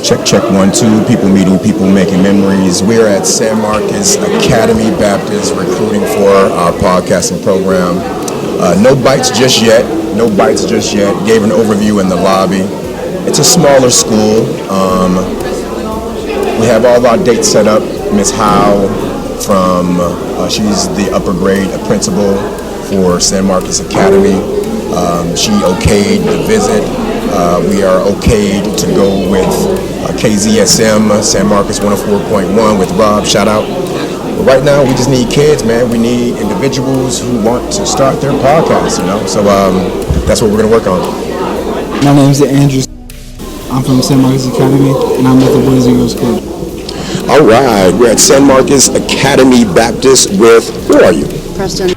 Check 1, 2. People meeting, people making memories. We're at San Marcos Academy Baptist recruiting for our podcasting program. No bites just yet. Gave an overview in the lobby. It's a smaller school. We have all our dates set up. Miss Howe she's the upper grade principal for San Marcos Academy. She okayed the visit. We are okayed to go with KZSM, San Marcos 104.1 with Rob, shout out. But right now, we just need kids, man. We need individuals who want to start their podcast, So that's what we're going to work on. My name is Andrew. I'm from San Marcos Academy, and I'm with the Boys and Girls Club. All right, we're at San Marcos Academy Baptist with, who are you? Preston.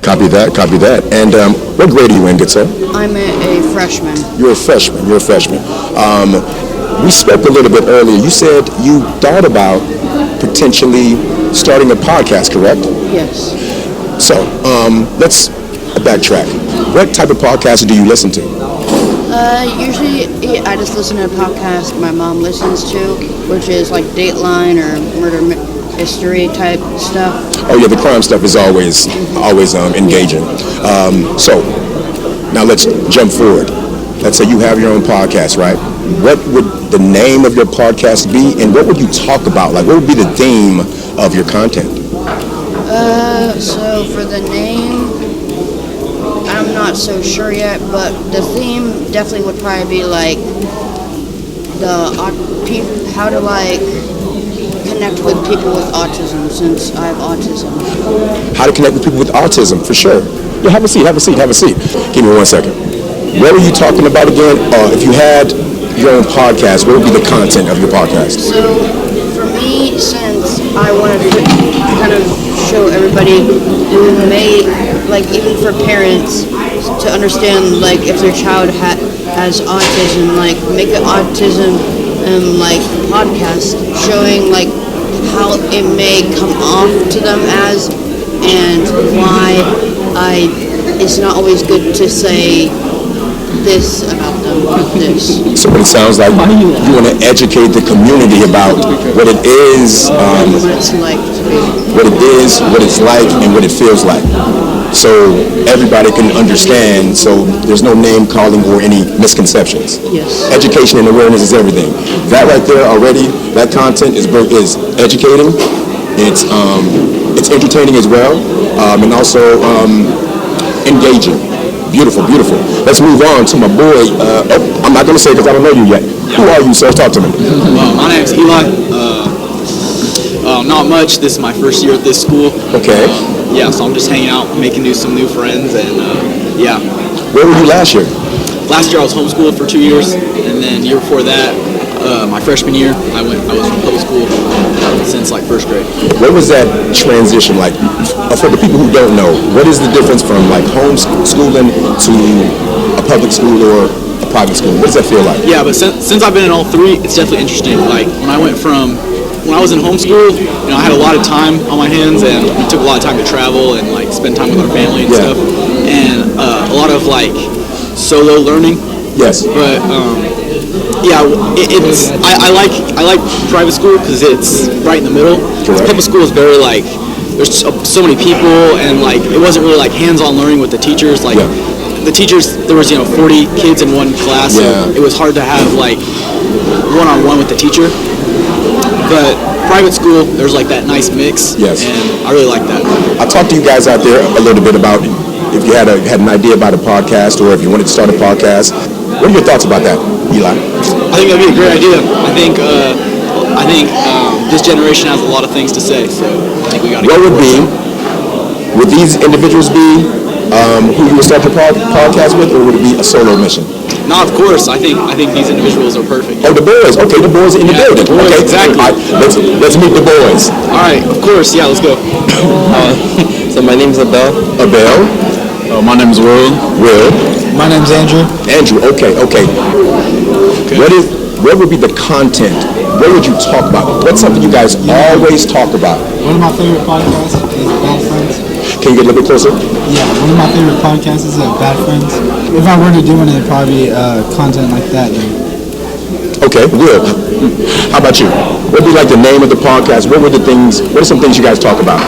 Copy that. And what grade are you in, good sir? I'm a freshman. You're a freshman. We spoke a little bit earlier. You said you thought about potentially starting a podcast, correct? Yes. So, let's backtrack. What type of podcast do you listen to? Usually I just listen to a podcast my mom listens to, which is like Dateline or murder mystery type stuff. Oh yeah, the crime stuff is always engaging. So now let's jump forward. Let's say you have your own podcast, right? What would the name of your podcast be, and what would you talk about? Like, what would be the theme of your content? So for the name, I'm not so sure yet, but the theme definitely would probably be like how to like connect with people with autism, since I have autism. How to connect with people with autism, for sure. Yeah, have a seat. Give me 1 second. What were you talking about again? If you had your own podcast, what would be the content of your podcast? So, for me, since I wanted to kind of show everybody who may, like even for parents, to understand like if their child has autism, like make an autism like podcast showing like how it may come off to them as, and why it's not always good to say this about them, this. So it sounds like you want to educate the community about what it is, what it's like to be. What it's like, and what it feels like. So everybody can understand, so there's no name calling or any misconceptions. Yes. Education and awareness is everything. That right there already, that content is educating, it's entertaining as well, and also engaging. Beautiful. Let's move on to my boy. I'm not going to say because I don't know you yet. Who are you, sir? Talk to me. My name's Eli. Not much. This is my first year at this school. Okay. So I'm just hanging out, making some new friends, and yeah. Where were you last year? Last year I was homeschooled for 2 years, and then year before that, my freshman year, I was in public school since like first grade. What was that transition like? For the people who don't know, what is the difference from like homeschooling to a public school or a private school? What does that feel like? Yeah, but since I've been in all three, it's definitely interesting. Like when I was in homeschool, I had a lot of time on my hands, and it took a lot of time to travel and like spend time with our family and stuff, and a lot of like solo learning. Yes. But I like private school because it's right in the middle. Public school is very like there's so many people, and like it wasn't really like hands-on learning with the teachers. Like the teachers, there was 40 kids in one class. Yeah. So it was hard to have like one-on-one with the teacher. But private school, there's like that nice mix. Yes. And I really like that. I talked to you guys out there a little bit about if you had an idea about a podcast or if you wanted to start a podcast. What are your thoughts about that, Eli? I think that'd be a great idea. I think this generation has a lot of things to say, so I think we got to. What would these individuals be who you would start your podcast with, or would it be a solo mission? No, of course. I think these individuals are perfect. Oh, the boys. Okay, the boys are in the building. The boys, okay, exactly. All right, let's meet the boys. All right, of course. Yeah, let's go. So my name's Abel. My name's Will. My name's Andrew. Okay. What would be the content? What would you talk about? What's something you guys always talk about? One of my favorite podcasts is Bad Friends. Can you get a little bit closer? Yeah, one of my favorite podcasts is Bad Friends. If I were to do one, it'd probably be content like that. Okay. Okay, good. How about you? What would be like the name of the podcast? What are some things you guys talk about?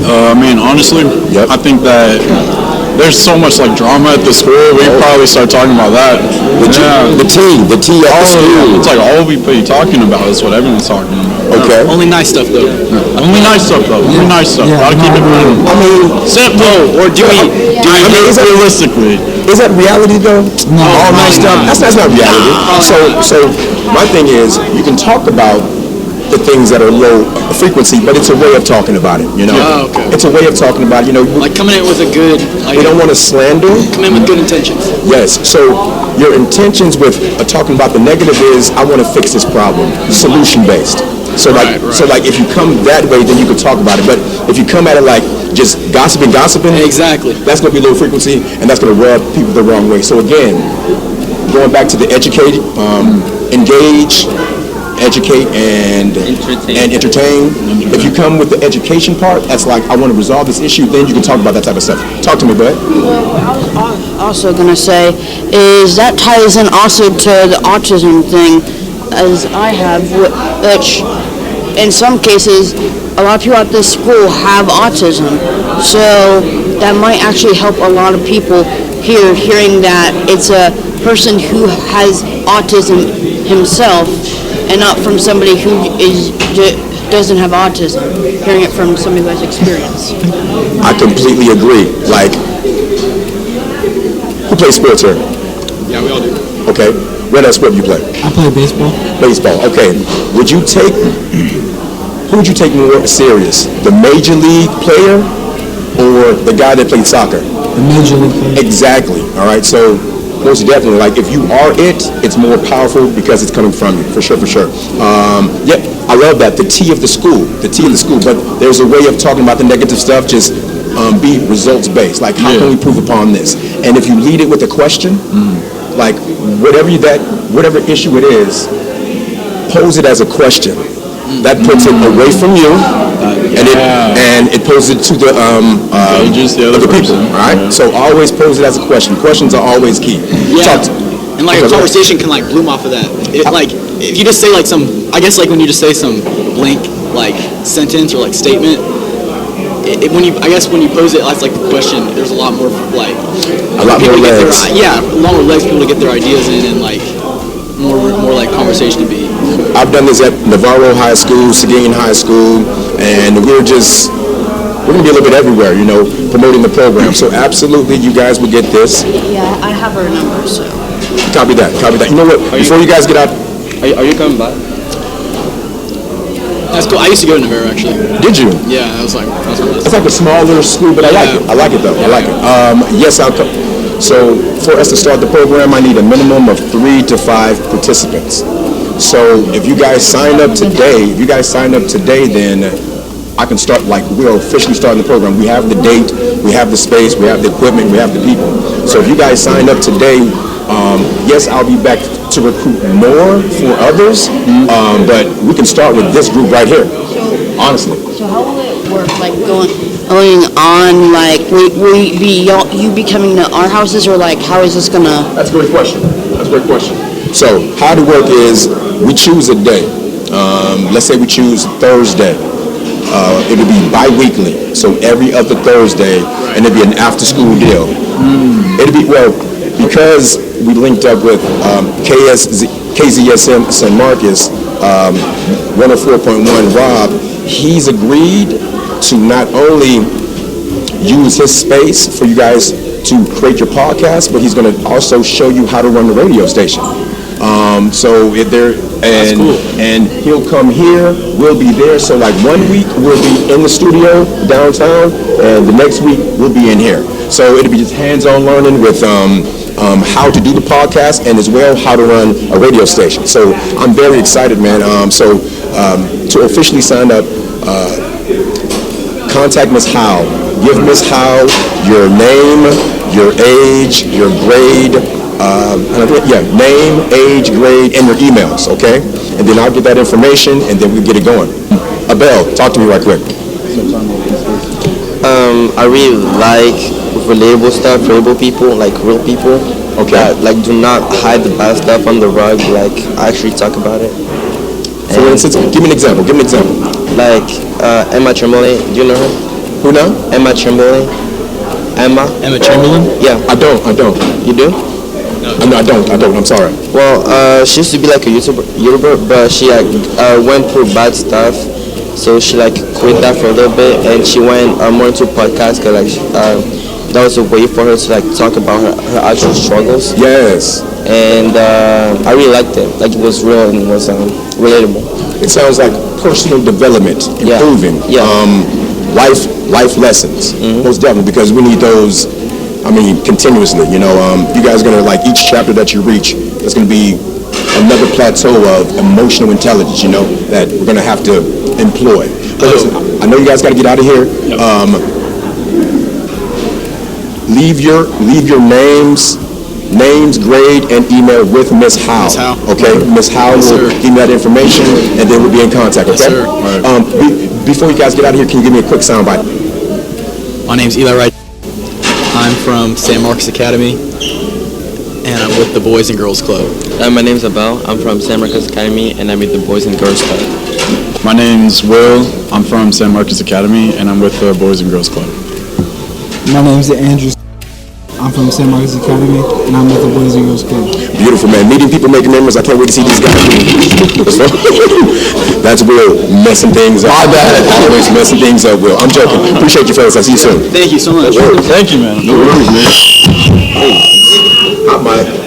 I mean, honestly, Yep. I think that there's so much like drama at the school. We probably start talking about that. The T at the school. It's like all we be talking about is what everyone's talking about. Okay. Only nice stuff though. Only nice stuff though. Only nice stuff. Gotta keep it real. I mean, Or do we? is that Realistically, Is that reality though? No. All nice stuff. That's not reality. So my thing is, you can talk about the things that are low frequency, but it's a way of talking about it. You know, Oh, okay. It's a way of talking about it. You know, Like coming in with a good. Like, we don't want to slander. come in with good intentions. Yes. So your intentions with talking about the negative is, I want to fix this problem, solution based. So Right. like if you come that way, then you can talk about it. But if you come at it like just gossiping, Exactly. that's going to be low frequency, and that's going to rub people the wrong way. So again, going back to the educate, engage, educate, and entertain. If you come with the education part, that's like, I want to resolve this issue, then you can talk about that type of stuff. Talk to me, bud. What I was also gonna say is that ties in also to the autism thing, as I have, which in some cases, a lot of people at this school have autism. So that might actually help a lot of people here, hearing that it's a person who has autism himself, and not from somebody who doesn't have autism. Hearing it from somebody who has experience. I completely agree. Like, who plays sports here? Yeah, we all do. Okay. What else sport do you play? I play baseball. Baseball. Okay. Who would you take more serious? The major league player or the guy that played soccer? The major league player. Exactly. All right. So most definitely, like if you are it's more powerful because it's coming from you. For sure. Yep. I love that. The T of the school. But there's a way of talking about the negative stuff. Just be results based. Like, how can we prove upon this? And if you lead it with a question, like whatever issue it is, pose it as a question. That puts it away from you, and it poses it to the other people. All right. Yeah. So always pose it as a question. Questions are always key. Yeah. Talk to- And like a Okay, go ahead. conversation can like bloom off of that. Like if you just say like I guess like when you just say some blank like sentence or like statement, when you pose it as like a question, there's a lot more like A lot people more to get legs. longer legs, people to get their ideas in, and like more like conversation to be. I've done this at Navarro High School, Seguin High School, and we're going to be a little bit everywhere, you know, promoting the program. So absolutely, you guys will get this. Yeah, I have her number, so. Copy that. You know what? Before you guys get out, Are you coming back? That's cool. I used to go to Navarro actually. did you? Yeah, that was my last. It's like a small little school, but I like it. I like it though. I like it. Yes, I'll come. So for us to start the program, I need a minimum of 3 to 5 participants. So if you guys sign up today, then I can start, like, we're officially starting the program. We have the date, we have the space, we have the equipment, we have the people. So if you guys sign up today, yes, I'll be back to recruit more for others, but we can start with this group right here, honestly. So how will it work? Like going on? Like will you be coming to our houses, or like how is this gonna? That's a great question. So how to work is we choose a day. Let's say we choose Thursday. It'll be bi-weekly, so every other Thursday, and it'll be an after-school deal. It'll be, because we linked up with KZSM San Marcos, 104.1 Rob, he's agreed to not only use his space for you guys to create your podcast, but he's going to also show you how to run the radio station. So if there, and he'll come here, we'll be there. So like 1 week we'll be in the studio downtown, and the next week we'll be in here. So it'll be just hands-on learning with how to do the podcast, and as well how to run a radio station. So I'm very excited, man. To officially sign up, contact Ms. Howe. Give Ms. Howe your name, your age, your grade, name, age, grade, and your emails, okay? And then I'll get that information, and then we'll get it going. Abel, talk to me right quick. I really like relatable stuff, relatable people, like real people. Okay. That, like, do not hide the bad stuff on the rug. Like, actually talk about it. For instance, give me an example. Like Emma Chamberlain. Do you know her? Who now? Emma Chamberlain. Emma Chamberlain? Yeah. I don't. You do? No, I don't. I'm sorry. Well, she used to be like a YouTuber, but she went through bad stuff, so she like quit that for a little bit, and she went more into podcasts, cause like that was a way for her to like talk about her actual struggles. Yes. And I really liked it. Like, it was real and it was relatable. It sounds like personal development, improving. Yeah. Life lessons. Most definitely, because we need those. I mean, continuously. You guys are gonna, like, each chapter that you reach, there's gonna be another plateau of emotional intelligence. That we're gonna have to employ. But listen, I know you guys got to get out of here. Yep. Leave your names, grade, and email with Miss Howe. Miss Howe. Okay, Miss Howe will give me that information, and then we'll be in contact. Okay. Yes, sir. Right. Before you guys get out of here, can you give me a quick soundbite? My name's Eli Wright. I'm from San Marcos Academy, and I'm with the Boys and Girls Club. My name's Abel. I'm from San Marcos Academy, and I'm with the Boys and Girls Club. My name's Will. I'm from San Marcos Academy, and I'm with the Boys and Girls Club. My name's Andrew. I'm from San Marcos Academy, and I'm with the Boys and Girls Club. Beautiful, man. Meeting people, making memories. I can't wait to see these guys. That's Will, messing things up. My bad. Always messing things up, Will. I'm joking. Appreciate you, fellas. I'll see you soon. Thank you so much. Thank you, man. No worries, man. Hot mic.